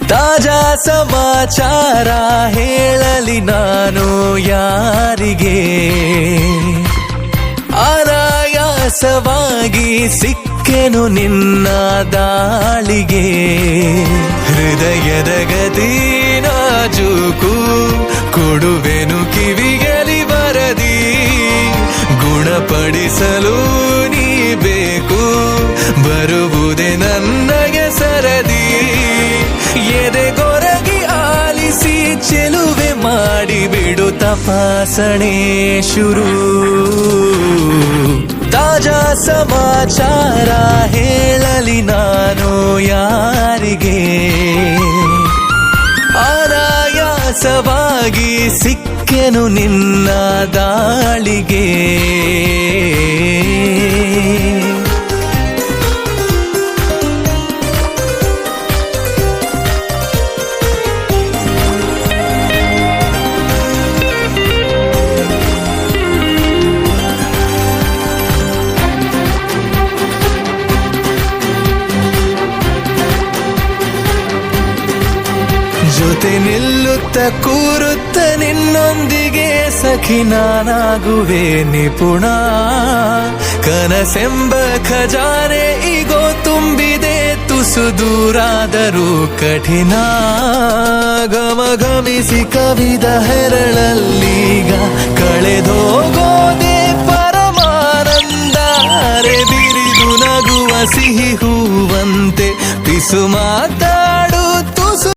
ತಾಜಾ ಸಮಾಚಾರ ಹೇಳಲಿ ನಾನು ಯಾರಿಗೆ, ಅನಾಯಾಸವಾಗಿ ಸಿಕ್ಕೆನು ನಿನ್ನ ದಾಳಿಗೆ. ಹೃದಯದ ಗತಿ ನಾಜೂಕು ಕೊಡುವೆನು ಕಿವಿಗಲಿ ಬರದಿ, ಗುಣಪಡಿಸಲು ನೀ ಬೇಕು ಬರುವುದೇ ನನಗೆ ಸರದಿ. ಎದೆಗೊರಗಿ ಆಲಿಸಿ ಚೆಲುವೆ ಮಾಡಿಬಿಡು ತಪಾಸಣೆ ಶುರು. ತಾಜಾ ಸಮಾಚಾರ ಹೇಳಲಿ ನಾನು ಯಾರಿಗೆ, ಅನಾಯಾಸವಾಗಿ ಸಿಕ್ಕೆನು ನಿನ್ನ ದಾಳಿಗೆ. ಜೊತೆ ನಿಲ್ಲುತ್ತ ಕೂರುತ್ತ ನಿನ್ನೊಂದಿಗೆ ಸಖಿ ನಾನಾಗುವೆ ನಿಪುಣ. ಕನಸೆಂಬ ಖಜಾನೆ ಈಗೋ ತುಂಬಿದೆ ತುಸು ದೂರಾದರೂ ಕಠಿಣ. ಗಮಗಮಿಸಿ ಕವಿದ ಹೆರಳಲ್ಲೀಗ ಕಳೆದೋಗೋದೆ ಪರಮಾನಂದ. ಬಿರಿದು ನಗುವ ಸಿಹಿ ಹೂವಂತೆ ಪಿಸು ಮಾತಾ